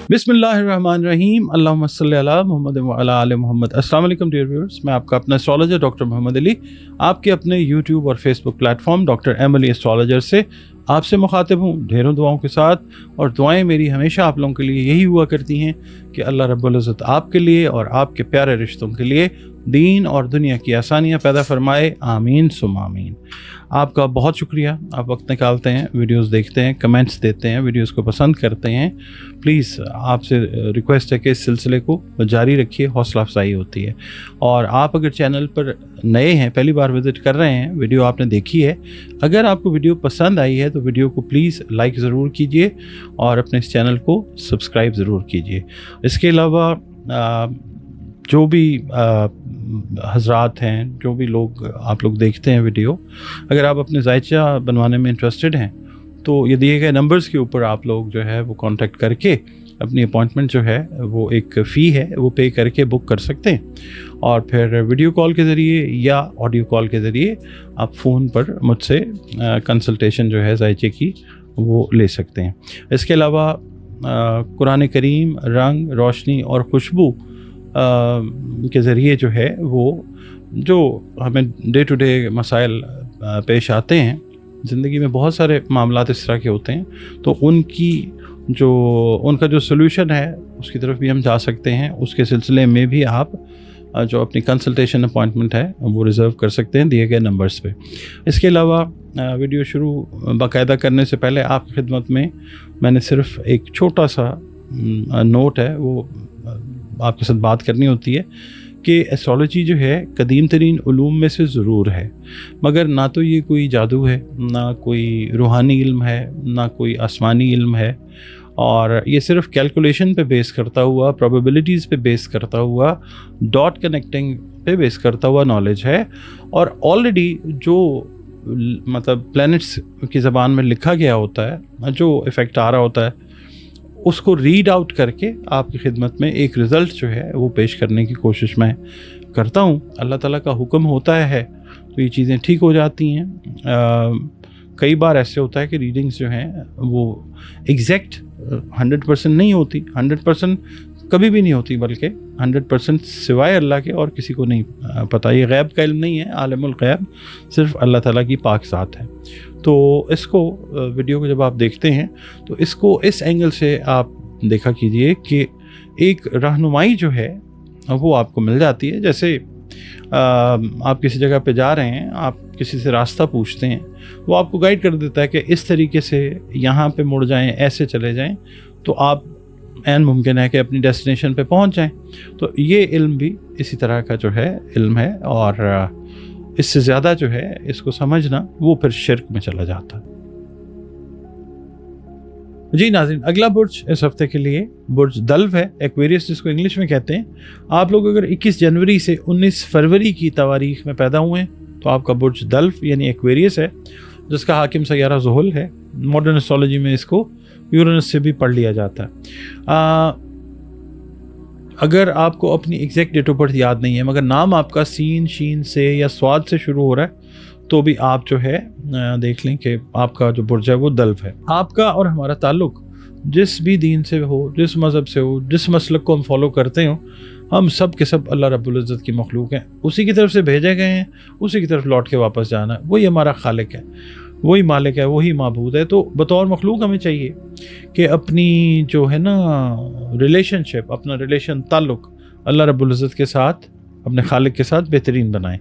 बिस्मिल्लाहिर्रहमानिर्रहीम, अल्लाहुम्मा सल्ली अला मुहम्मद व अला आले मुहम्मद। अस्सलाम वालेकुम डियर व्यूअर्स, मैं आपका अपना एस्ट्रोलॉजर डॉक्टर मोहम्मद अली आपके अपने यूट्यूब और Facebook platform doctor M Ali astrologer से आपसे मुखातिब हूँ ढेरों दुआओं के साथ। और दुआएं मेरी हमेशा आप लोगों के लिए यही हुआ करती हैं कि अल्लाह रब्बुल इज़्ज़त आपके लिए और आपके प्यारे रिश्तों के लिए दीन और दुनिया की आसानियाँ पैदा फरमाए, आमीन सुम आमीन। आपका बहुत शुक्रिया, आप वक्त निकालते हैं, वीडियोस देखते हैं, कमेंट्स देते हैं, वीडियोस को पसंद करते हैं। प्लीज़ आपसे रिक्वेस्ट है कि इस सिलसिले को जारी रखिए, हौसला अफजाई होती है। और आप अगर चैनल पर नए हैं, पहली बार विज़िट कर रहे हैं, वीडियो आपने देखी है, अगर आपको वीडियो पसंद आई है तो वीडियो को प्लीज़ लाइक ज़रूर कीजिए और अपने इस चैनल को सब्सक्राइब ज़रूर कीजिए। इसके अलावा जो भी हज़रात हैं, जो भी लोग आप लोग देखते हैं वीडियो, अगर आप अपने जायचा बनवाने में इंटरेस्टेड हैं तो ये दिए गए नंबर्स के ऊपर आप लोग जो है वो कांटेक्ट करके अपनी अपॉइंटमेंट जो है वो एक फ़ी है वो पे करके बुक कर सकते हैं। और फिर वीडियो कॉल के ज़रिए या ऑडियो कॉल के ज़रिए आप फ़ोन पर मुझसे कंसल्टेशन जो है जायचे की वो ले सकते हैं। इसके अलावा कुरान करीम, रंग, रोशनी और खुशबू के ज़रिए जो है वो जो हमें डे टू डे मसाइल पेश आते हैं, ज़िंदगी में बहुत सारे मामलात इस तरह के होते हैं, तो उनका जो सलूशन है उसकी तरफ भी हम जा सकते हैं। उसके सिलसिले में भी आप जो अपनी कंसल्टेशन अपॉइंटमेंट है वो रिज़र्व कर सकते हैं दिए गए नंबर्स पे। इसके अलावा वीडियो शुरू बाकायदा करने से पहले आपकी खिदमत में मैंने सिर्फ एक छोटा सा नोट है वो आपके साथ बात करनी होती है कि एस्ट्रोलॉजी जो है कदीम तरीन उलूम में से ज़रूर है, मगर ना तो ये कोई जादू है, ना कोई रूहानी इल्म है, ना कोई आसमानी इल्म है, और ये सिर्फ कैलकुलेशन पे बेस करता हुआ, प्रोबेबिलिटीज़ पे बेस करता हुआ, डॉट कनेक्टिंग पे बेस करता हुआ नॉलेज है। और ऑलरेडी जो मतलब प्लैनेट्स की ज़बान में लिखा गया होता है, जो इफ़ेक्ट आ रहा होता है, उसको रीड आउट करके आपकी खिदमत में एक रिज़ल्ट जो है वो पेश करने की कोशिश मैं करता हूँ। अल्लाह ताला का हुक्म होता है तो ये चीज़ें ठीक हो जाती हैं। कई बार ऐसे होता है कि रीडिंग्स जो हैं वो एग्जैक्ट 100% नहीं होती, 100% कभी भी नहीं होती, बल्कि 100% सिवाय अल्लाह के और किसी को नहीं पता। ये गैब का इल्म नहीं है, आलिमुल गैब सिर्फ अल्लाह ताला की पाक ज़ात है। तो इसको वीडियो को जब आप देखते हैं तो इसको इस एंगल से आप देखा कीजिए कि एक रहनुमाई जो है वो आपको मिल जाती है। जैसे आप किसी जगह पे जा रहे हैं, आप किसी से रास्ता पूछते हैं, वो आपको गाइड कर देता है कि इस तरीके से यहाँ पे मुड़ जाएं, ऐसे चले जाएं, तो आप ऐन मुमकिन है कि अपनी डेस्टिनेशन पे पहुँच जाएं। तो ये इल्म भी इसी तरह का जो है इल्म है, और इससे ज़्यादा जो है इसको समझना वो फिर शिर्क में चला जाता है। जी नाज़रीन, अगला बुर्ज इस हफ्ते के लिए बुर्ज दल्व है, एक्वेरियस जिसको इंग्लिश में कहते हैं। आप लोग अगर 21 जनवरी से 19 फरवरी की तारीख में पैदा हुए हैं तो आपका बुर्ज दल्व यानी एक्वेरियस है, जिसका हाकिम सैयारा ज़ुहुल है। मॉडर्न एस्ट्रोलॉजी में इसको यूरेनस से भी पढ़ लिया जाता है। अगर आपको अपनी एग्जैक्ट डेट ऑफ बर्थ याद नहीं है, मगर नाम आपका सीन, शीन से या स्वाद से शुरू हो रहा है, तो भी आप जो है देख लें कि आपका जो बुर्ज है वो दल्व है। आपका और हमारा ताल्लुक़ जिस भी दीन से हो, जिस मज़हब से हो, जिस मसलक को हम फॉलो करते हो, हम सब के सब अल्लाह रब्बुल इज़्ज़त की मखलूक हैं। उसी की तरफ से भेजे गए हैं, उसी की तरफ लौट के वापस जाना है। वही हमारा खालिक है, वही मालिक है, वही माबूद है। तो बतौर मखलूक हमें चाहिए कि अपनी जो है ना रिलेशनशिप, अपना रिलेशन, ताल्लुक़ अल्लाह रब्बुल इज़्ज़त के साथ, अपने खालिक के साथ बेहतरीन बनाएं।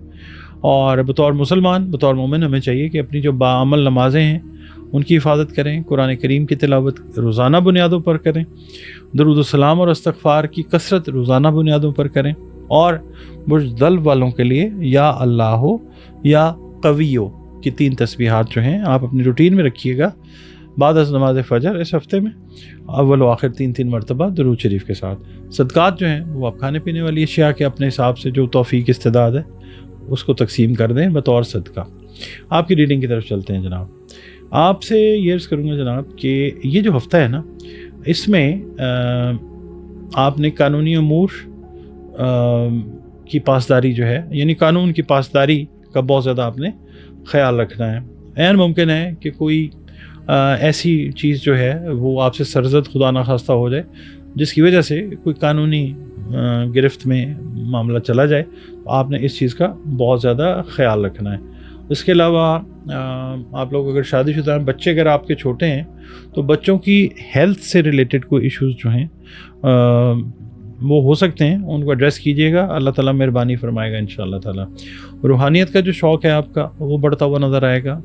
और बतौर मुसलमान, बतौर मोमिन हमें चाहिए कि अपनी जो बाअमल नमाज़ें हैं उनकी हिफाजत करें, कुरान करीम की तिलावत रोज़ाना बुनियादों पर करें, दरूद सलाम और इस्तग़फ़ार की कसरत रोज़ाना बुनियादों पर करें। और बुर्ज दल्व वालों के लिए या अल्लाह या कवियो की 3 तस्बीहात जो हैं आप अपनी रूटीन में रखिएगा बाद अज़ नमाज फ़जर इस हफ्ते में, अव्वल व आखिर 3-3 मरतबा दरूद शरीफ के साथ। सदक़ात जो हैं वो आप खाने पीने वाली अशिया के अपने हिसाब से जो तौफ़ीक इस्तिदाद है उसको तकसीम कर दें बतौर सदका। आपकी रीडिंग की तरफ चलते हैं जनाब। आपसे ये अर्ज़ करूँगा जनाब कि ये जो हफ़्ता है ना, इसमें आपने कानूनी अमूर की पासदारी जो है, यानी कानून की पासदारी का बहुत ज़्यादा आपने ख्याल रखना है। ऐन मुमकिन है कि कोई ऐसी चीज़ जो है वो आपसे सरजद खुदा ना खास्ता हो जाए جس کی وجہ سے کوئی قانونی گرفت میں معاملہ چلا جائے، تو آپ نے اس چیز کا بہت زیادہ خیال رکھنا ہے۔ اس کے علاوہ آپ لوگ اگر شادی شدہ ہیں، بچے اگر آپ کے چھوٹے ہیں، تو بچوں کی ہیلتھ سے ریلیٹڈ کوئی ایشوز جو ہیں وہ ہو سکتے ہیں، ان کو ایڈریس کیجیے گا، اللہ تعالیٰ مہربانی فرمائے گا انشاءاللہ تعالیٰ۔ روحانیت کا جو شوق ہے آپ کا، وہ بڑھتا ہوا نظر آئے گا۔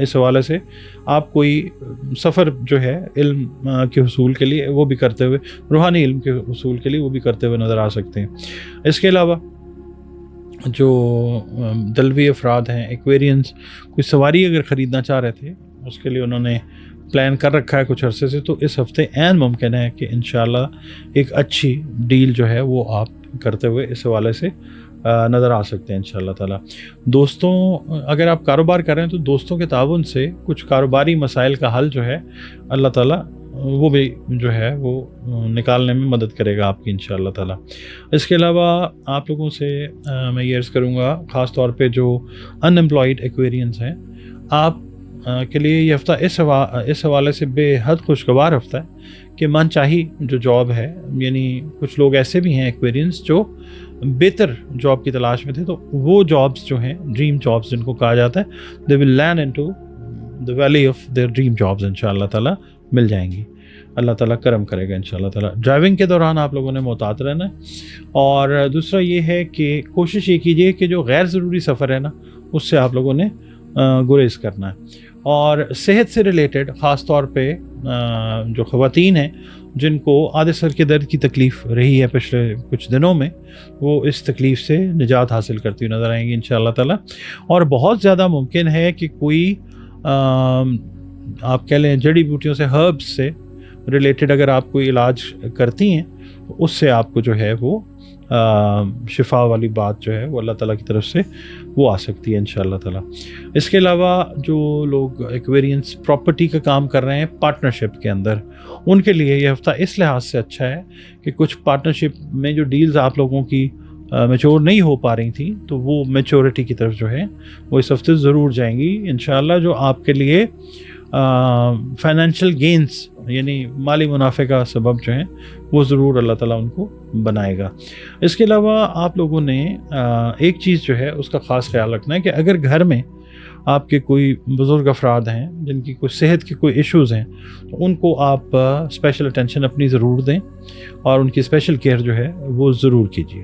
اس حوالے سے آپ کوئی سفر جو ہے علم کے حصول کے لیے وہ بھی کرتے ہوئے، روحانی علم کے حصول کے لیے وہ بھی کرتے ہوئے نظر آ سکتے ہیں۔ اس کے علاوہ جو دلوی افراد ہیں، ایکویرینز، کوئی سواری اگر خریدنا چاہ رہے تھے، اس کے لیے انہوں نے پلان کر رکھا ہے کچھ عرصے سے، تو اس ہفتے عین ممکن ہے کہ انشاءاللہ ایک اچھی ڈیل جو ہے وہ آپ کرتے ہوئے اس حوالے سے نظر آ سکتے ہیں انشاءاللہ تعالیٰ۔ دوستوں، اگر آپ کاروبار کر رہے ہیں تو دوستوں کے تعاون سے کچھ کاروباری مسائل کا حل جو ہے اللہ تعالیٰ وہ بھی جو ہے وہ نکالنے میں مدد کرے گا آپ کی انشاءاللہ تعالیٰ۔ اس کے علاوہ آپ لوگوں سے میں یہ عرض کروں گا، خاص طور پہ جو ان امپلائڈ ایکویرینز ہیں، آپ کے لیے یہ ہفتہ اس حوالے سے بے حد خوشگوار ہفتہ ہے کہ من چاہی جو جاب ہے، یعنی کچھ لوگ ایسے بھی ہیں ایکویرینز جو بہتر جاب کی تلاش میں تھے، تو وہ جابز جو ہیں، ڈریم جابز جن کو کہا جاتا ہے، they will land into the valley of their dream jobs انشاءاللہ تعالیٰ مل جائیں گی۔ اللہ تعالیٰ کرم کرے گا انشاءاللہ تعالیٰ۔ ڈرائیونگ کے دوران آپ لوگوں نے محتاط رہنا ہے، اور دوسرا یہ ہے کہ کوشش یہ کیجیے کہ جو غیر ضروری سفر ہے نا، اس سے آپ لوگوں نے گریز کرنا ہے۔ اور صحت سے ریلیٹڈ خاص طور پہ جو خواتین ہیں جن کو آدھے سر کے درد کی تکلیف رہی ہے پچھلے کچھ دنوں میں، وہ اس تکلیف سے نجات حاصل کرتی ہوئی نظر آئیں گی انشاءاللہ تعالیٰ۔ اور بہت زیادہ ممکن ہے کہ کوئی آپ کہہ لیں جڑی بوٹیوں سے، ہربس سے ریلیٹڈ اگر آپ کوئی علاج کرتی ہیں، اس سے آپ کو جو ہے وہ شفا والی بات جو ہے وہ اللہ تعالیٰ کی طرف سے وہ آ سکتی ہے انشاءاللہ تعالیٰ۔ اس کے علاوہ جو لوگ ایکویرینس پراپرٹی کا کام کر رہے ہیں پارٹنرشپ کے اندر، ان کے لیے یہ ہفتہ اس لحاظ سے اچھا ہے کہ کچھ پارٹنرشپ میں جو ڈیلز آپ لوگوں کی میچور نہیں ہو پا رہی تھیں، تو وہ میچورٹی کی طرف جو ہے وہ اس ہفتے ضرور جائیں گی انشاءاللہ، جو آپ کے لیے فائنینشیل گینز یعنی مالی منافع کا سبب جو ہیں وہ ضرور اللہ تعالیٰ ان کو بنائے گا۔ اس کے علاوہ آپ لوگوں نے ایک چیز جو ہے اس کا خاص خیال رکھنا ہے کہ اگر گھر میں آپ کے کوئی بزرگ افراد ہیں جن کی کوئی صحت کے کوئی ایشوز ہیں، تو ان کو آپ اسپیشل اٹینشن اپنی ضرور دیں اور ان کی اسپیشل کیئر جو ہے وہ ضرور کیجیے۔